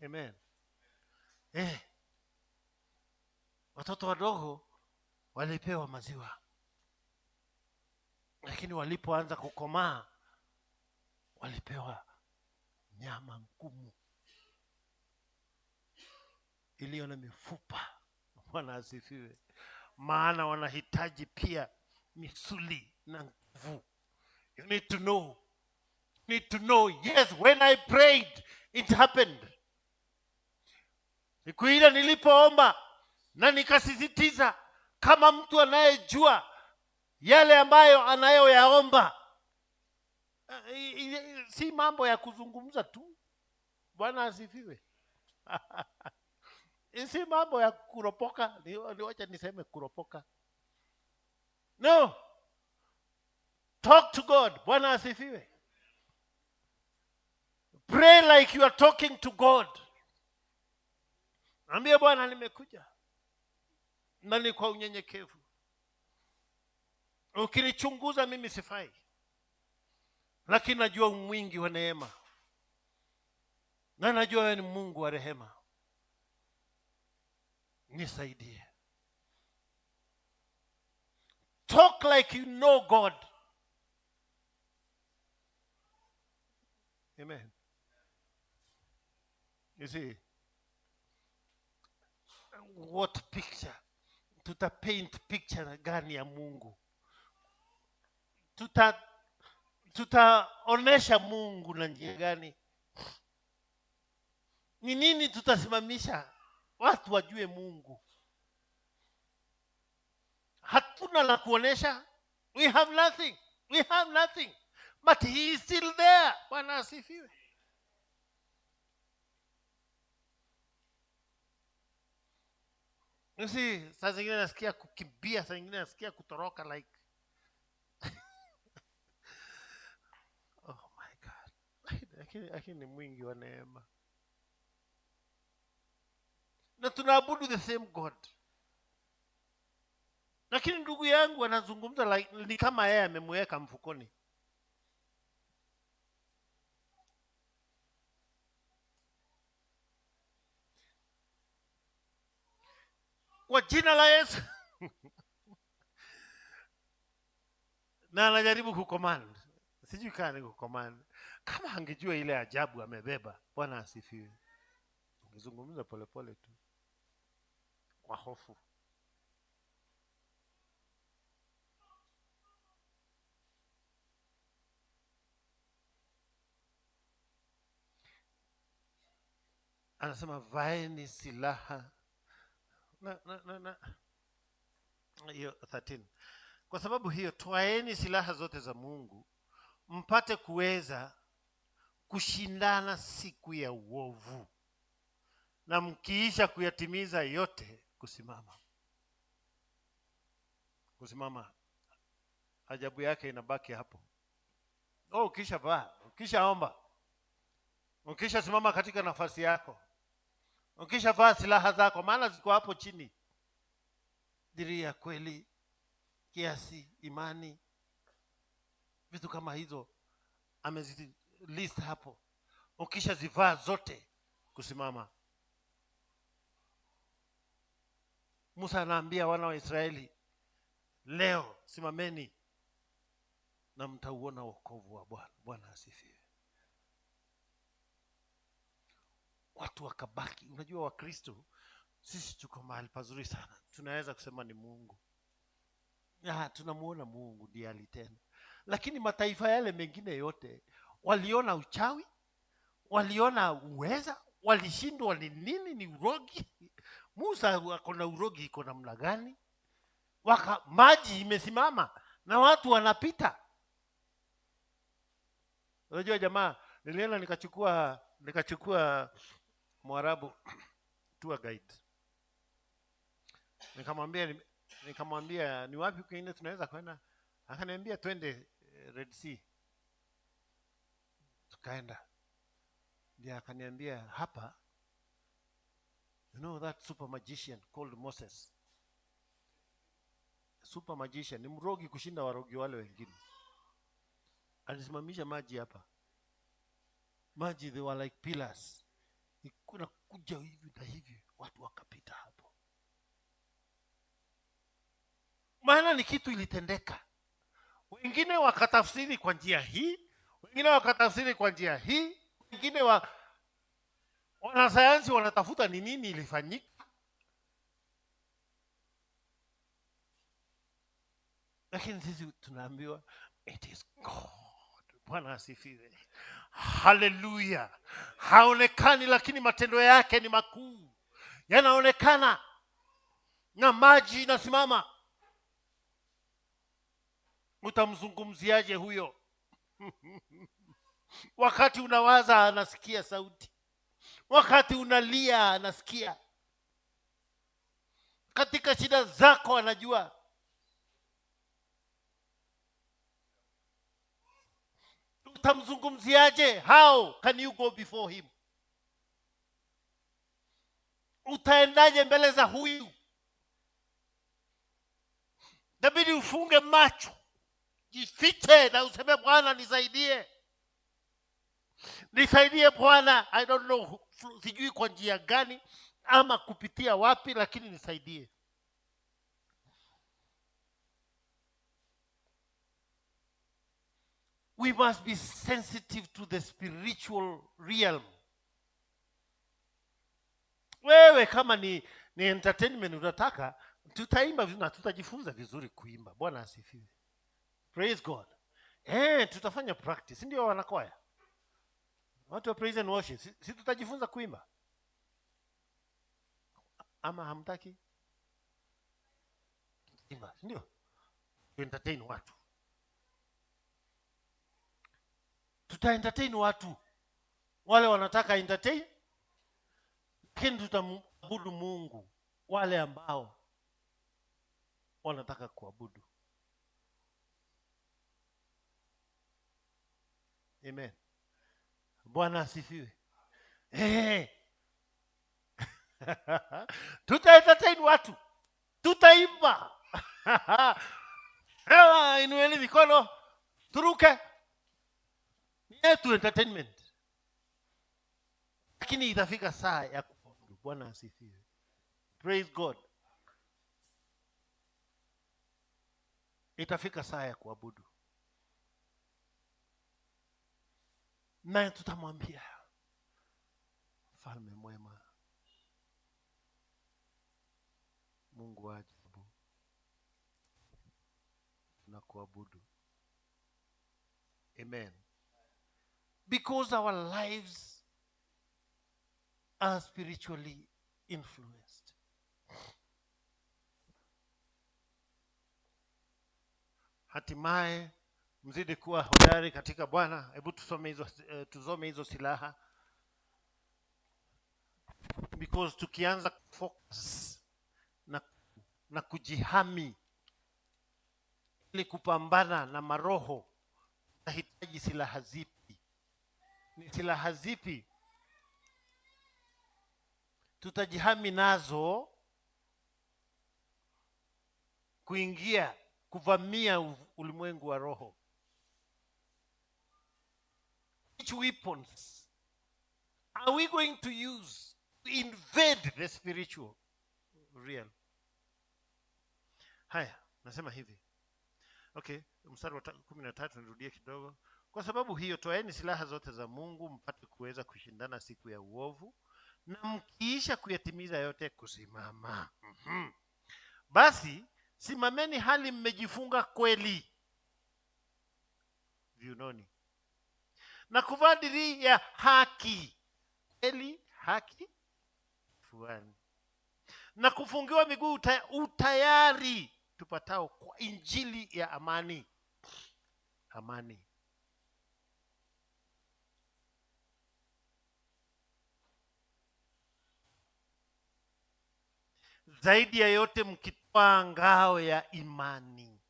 Amen. Watoto wadogo walipewa maziwa, lakini walipoanza kukomaa walipewa nyama ngumu iliyo na mifupa. Bwana asifiwe. Maana wanahitaji pia misuli na nguvu. You need to know. Yes, when I prayed, it happened. Siku ile nilipoomba na nikasisitiza, kama mtu anayejua yale ambayo anayoyaomba, si mambo ya kuzungumza tu. Bwana asifiwe. Si mambo ya kuropoka. Niwacha niseme kuropoka. No. Talk to God. Bwana asifiwe. Pray like you are talking to God. Ambia Bwana, nimekuja na ni kwa unyenyekevu. Ukinichunguza mimi sifai, lakini najua mwingi wa neema, na najua wewe ni Mungu wa rehema. Nisaidie. Talk like you know God. Amen. You see, what picture? Paint picture gani ya Mungu? Tutaonesha Mungu na njia gani? Ni nini tutasimamisha watu wajue Mungu? Hatuna la kuonesha. We have nothing. But he is still there. Bwana asifiwe. Saa zingine nasikia kukimbia, saa zingine nasikia kutoroka like oh my God. Lakini ni mwingi wa neema. Na tunaabudu the same God. Lakini ndugu yangu anazungumza like, ni kama yeye amemweka mfukoni. Kwa jina la Yesu. Na anajaribu kucommand. Sijui kama ni kucommand. Kama angejua ile ajabu amebeba, Bwana asifiwe. Ungezungumza polepole tu. Kwa hofu. Anasema vaeni silaha. Hiyo 13. Kwa sababu hiyo twaeni silaha zote za Mungu mpate kuweza kushindana siku ya uovu, na mkiisha kuyatimiza yote kusimama. Ajabu yake inabaki hapo. Ukisha vaa, ukisha omba, ukisha simama katika nafasi yako, ukisha vaa silaha zako, maana ziko hapo chini: diria, kweli, kiasi, imani, vitu kama hizo amezilist hapo. Ukisha zivaa zote kusimama. Musa anaambia wana wa Israeli, leo simameni na mtauona wokovu wa Bwana. Bwana asifiwe. Watu wakabaki. Unajua Wakristo sisi tuko mahali pazuri sana. Tunaweza kusema ni Mungu. Tunamuona Mungu ndiye alitenda. Lakini mataifa yale mengine yote waliona uchawi, waliona uweza, walishindwa ni nini, ni urogi. Musa akona urogi iko namna gani? Maji imesimama na watu wanapita. Unajua jamaa, nilienda nikachukua Mwarabu tour guide. Nikamwambia ni wapi kwingine tunaweza kwenda? Akaniambia twende Red Sea. Tukaenda. Ndio akaniambia hapa, you know that super magician called Moses. Super magician ni mrogi kushinda warogi wale wengine. Alisimamisha maji hapa. Maji, they were like pillars. Kuna kuja hivi na hivi, watu wakapita hapo. Maana ni kitu ilitendeka. Wengine wakatafsiri kwa njia hii, wengine wakatafsiri kwa njia hii, wengine wanasayansi wanatafuta ni nini ilifanyika. Lakini sisi tunaambiwa it is God. Bwana asifiwe. Haleluya. Haonekani lakini matendo yake ni makuu. Yanaonekana. Na maji inasimama. Utamzungumziaje huyo? Wakati unawaza anasikia sauti. Wakati unalia anasikia. Katika shida zako anajua. Utamzungumziaje? How can you go before him? Utaendaje mbele za huyu? Inabidi ufunge macho, jifiche na useme Bwana nisaidie. Nisaidie Bwana, I don't know, sijui kwa njia gani ama kupitia wapi, lakini nisaidie. We must be sensitive to the spiritual realm. Wewe kama ni entertainment unataka, tutaimba vizuri na tutajifunza vizuri kuimba. Bwana asifiwe. Praise God. Tutafanya practice. Ndio wanakwaya. Watu wa praise and worship. Si tutajifunza kuimba? Ama hamtaki? Imba, ndio. Entertain watu. Tuta-entertain watu. Wale wanataka entertain. Lakini tutamwabudu Mungu wale ambao wanataka kuabudu. Amen. Bwana asifiwe. Tuta-entertain watu, tutaimba. Hewa, inueni mikono, turuke. Ni yetu entertainment. Lakini itafika saa ya kuabudu. Bwana asifiwe. Praise God. Itafika saa ya kuabudu. Na tutamwambia, Mfalme mwema, Mungu wa ajabu, na kuabudu. Amen. Because our lives are spiritually influenced. Hatimaye mzidi kuwa hodari katika Bwana. Hebu tusome hizo silaha. Because tukianza focus na kujihami ili kupambana na maroho, tunahitaji silaha zipi? Ni silaha zipi tutajihami nazo kuvamia ulimwengu wa roho? Which weapons are we going to use to invade the spiritual realm? Haya, nasema hivi. Okay, mstari wa 13 nirudie kidogo. Kwa sababu hiyo, toeni silaha zote za Mungu mpate kuweza kushindana siku ya uovu, na mkiisha kuyatimiza yote kusimama. Basi simameni hali mmejifunga kweli viunoni, na kuvaa dirii ya haki, kweli haki fuani, na kufungiwa miguu utayari tupatao kwa injili ya amani. Amani. Zaidi ya yote mkitwaa ngao ya imani,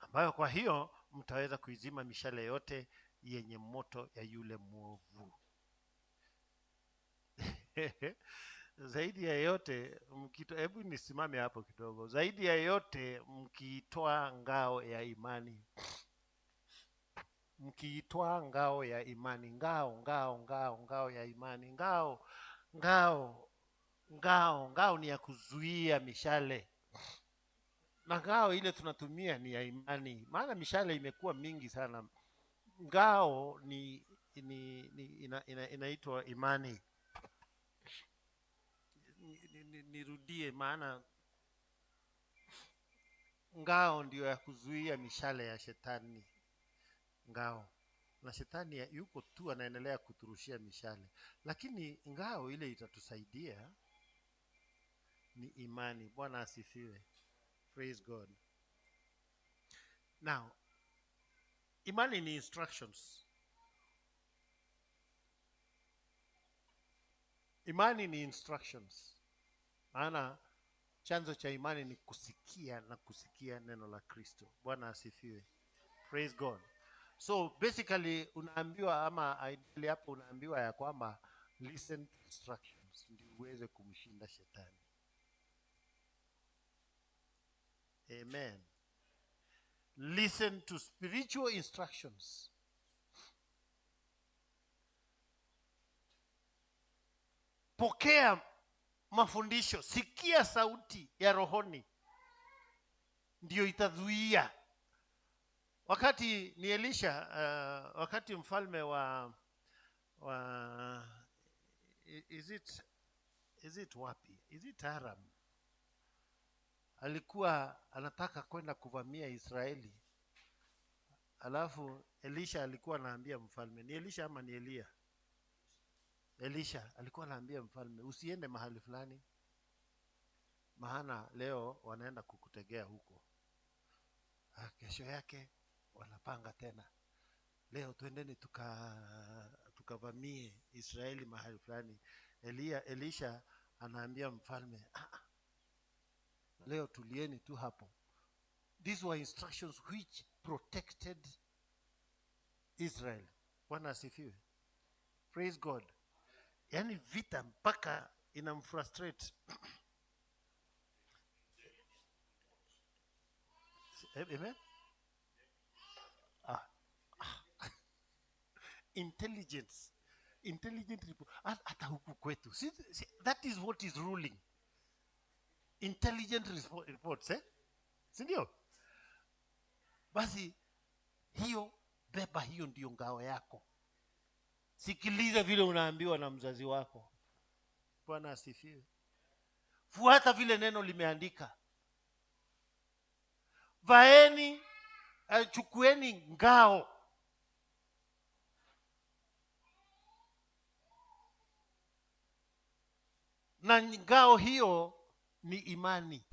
ambayo kwa hiyo mtaweza kuizima mishale yote yenye moto ya yule mwovu. Zaidi ya yote hebu nisimame hapo kidogo. Zaidi ya yote mkiitwaa ngao ya imani. Mkiitwaa ngao ya imani. Ngao ya imani. Ngao ni ya kuzuia mishale. Na ngao ile tunatumia ni ya imani. Maana mishale imekuwa mingi sana. Ngao inaitwa imani. Nirudie, maana ngao ndio ya kuzuia mishale ya shetani. Ngao. Na shetani yuko tu anaendelea kuturushia mishale. Lakini ngao ile itatusaidia ni imani. Bwana asifiwe. Praise God. Now, imani ni instructions. Imani ni instructions. Maana chanzo cha imani ni kusikia na kusikia neno la Kristo. Bwana asifiwe. Praise God. So basically unaambiwa, ama ideally hapo unaambiwa ya kwamba listen to instructions ndio uweze kumshinda shetani. Amen. Listen to spiritual instructions. Pokea mafundisho, sikia sauti ya rohoni, ndio itazuia. Wakati ni Elisha, wakati mfalme wa is it wapi? Is it Aram? Alikuwa anataka kwenda kuvamia Israeli. Alafu Elisha alikuwa anaambia mfalme, ni Elisha ama ni Elia? Elisha alikuwa anaambia mfalme, usiende mahali fulani, maana leo wanaenda kukutegea huko. Kesho yake wanapanga tena, leo twendeni tukavamie Israeli mahali fulani. Elisha anaambia mfalme, leo tulieni tu hapo. These were instructions which protected Israel. Bwana asifiwe. Praise God. Yaani vita mpaka inamfrustrate. Amen. Intelligent report. Hata huku kwetu. See, that is what is ruling. Intelligent reports, si ndio? Basi hiyo, beba hiyo ndio ngao yako. Sikiliza vile unaambiwa na mzazi wako. Bwana asifiwe. Fuata vile neno limeandika. Vaeni, chukueni ngao. Na ngao hiyo ni imani.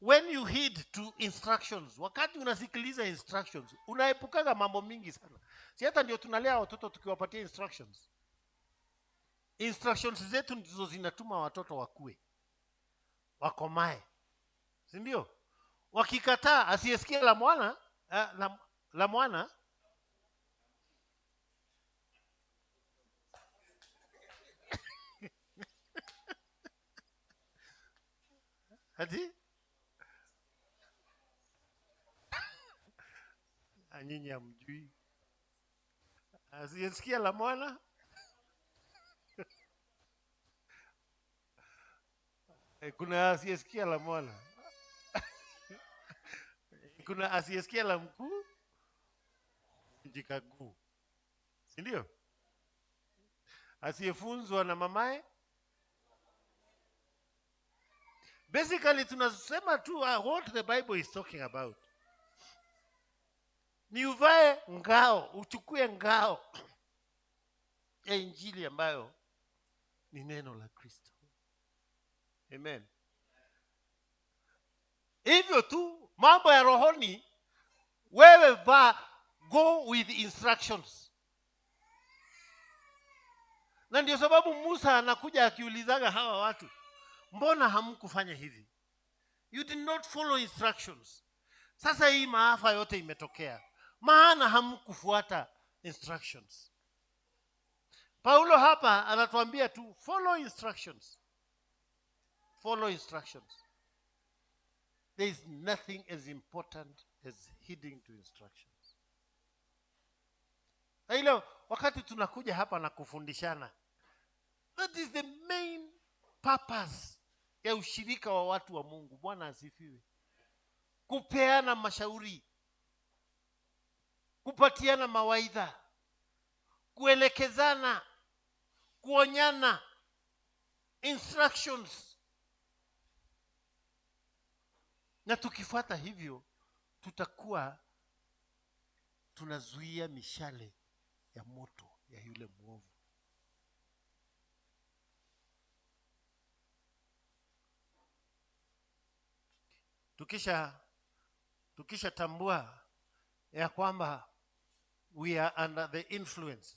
When you heed to instructions, wakati unasikiliza instructions, unaepukaga mambo mingi sana. Si hata ndio tunalea watoto tukiwapatia instructions. Instructions zetu ndizo zinatuma watoto wakue, wakomae. Si ndio? Wakikataa, asiyesikia la mwana, la mwana hadi nyinyi hamjui. Asiyesikia la mwana kuna asiyesikia la mwana kuna asiyesikia la mkuu jikaguu, si ndio? Asiyefunzwa na mamae. Basically tunasema tu what the Bible is talking about. Ni uvae ngao, uchukue ngao ya Injili ambayo ni neno la Kristo. Amen. Hivyo tu mambo ya rohoni, wewe go with instructions. Na ndio sababu Musa anakuja akiulizaga hawa watu, mbona hamkufanya hivi? You did not follow instructions. Sasa hii maafa yote imetokea maana hamkufuata instructions. Paulo hapa anatuambia tu follow instructions. Follow instructions. There is nothing as important as heeding to instructions. Hilo wakati tunakuja hapa na kufundishana, that is the main purpose ya ushirika wa watu wa Mungu. Bwana asifiwe. Kupeana mashauri, kupatiana mawaidha, kuelekezana, kuonyana, instructions. Na tukifuata hivyo, tutakuwa tunazuia mishale ya moto ya yule mwovu. Tukisha tambua ya kwamba we are under the influence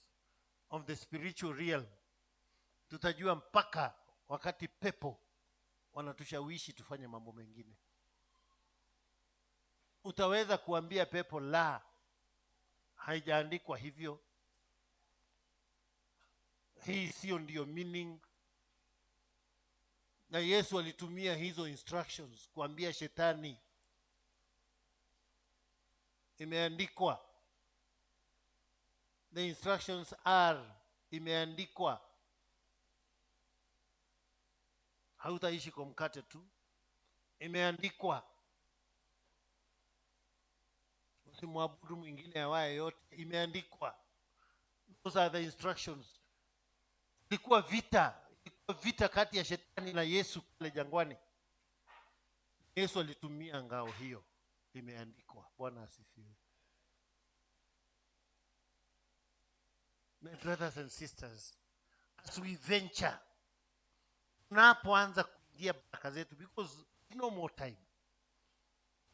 of the spiritual realm, tutajua mpaka wakati pepo wanatushawishi tufanye mambo mengine. Utaweza kuambia pepo la, haijaandikwa hivyo, hii sio ndio meaning. Na Yesu alitumia hizo instructions kuambia shetani, imeandikwa. The instructions are, imeandikwa. Hautaishi kwa mkate tu, imeandikwa. Usimwabudu mwingine awaye yote, imeandikwa. Those are the instructions. Ilikuwa vita kati ya shetani na Yesu kule jangwani. Yesu alitumia ngao hiyo, imeandikwa. Bwana asifiwe. My brothers and sisters, as we venture, tunapoanza kuingia baraka zetu, because no more time,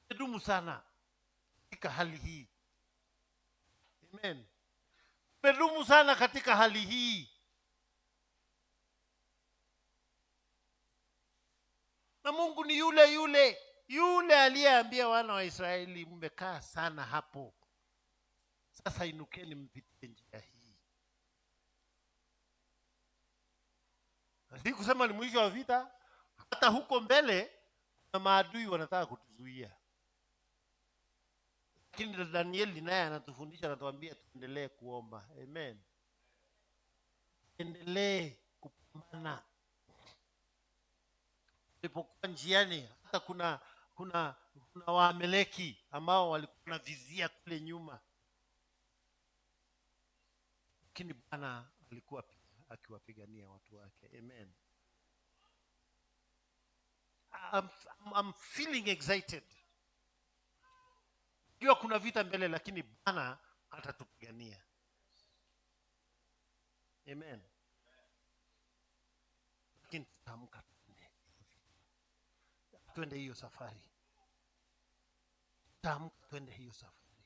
tudumu sana katika hali hii. Amen. Tudumu sana katika hali hii. Na Mungu ni yule yule, yule aliyeambia wana wa Israeli, mmekaa sana hapo, sasa inukeni mpitie njia hii. Si kusema ni mwisho wa vita, hata huko mbele na maadui wanataka kutuzuia. Lakini Danieli naye anatufundisha, anatuambia tuendelee kuomba. Amen. Endelee kupambana. Tulipokuwa njiani, hata kuna Waameleki ambao walikuwa wanavizia kule nyuma, lakini Bwana alikuwa akiwapigania watu wake. Amen. I'm feeling excited. Jua kuna vita mbele, lakini Bwana atatupigania. Amen. Lakini tutaamka twende hiyo safari. Tutaamka twende hiyo safari.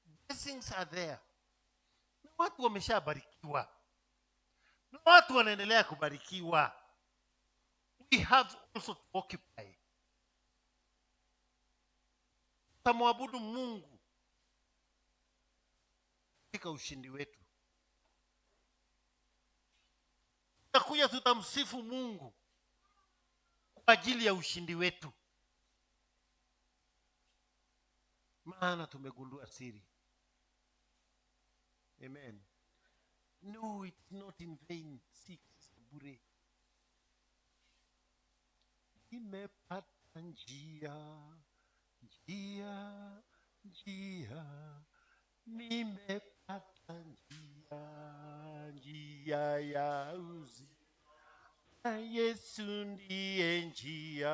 Blessings are there. Na watu wameshabarikiwa. Na watu wanaendelea kubarikiwa. We have also to occupy. Tutamwabudu Mungu katika ushindi wetu. Tutakuja tutamsifu Mungu kwa ajili ya ushindi wetu. Maana tumegundua siri. Amen. No, it's not in vain. Seek bure. Nimepata njia, njia, njia. Nimepata njia, njia ya uzima. Yesu ndiye njia.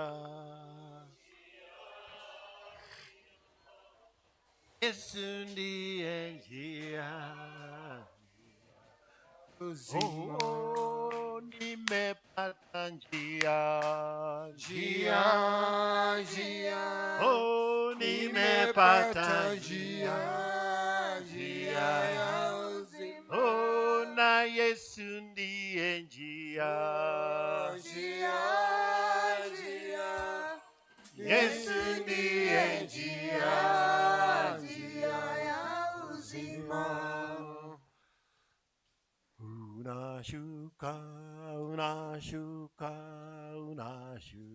Yesu ndiye njia. Oh, nimepata njia, njia, njia. oh, nimepata njia, njia ya uzima. oh, na Yesu ndiye njia, njia, njia. Yesu ndiye njia, njia ya uzima. Unashuka, unashuka, unashuka.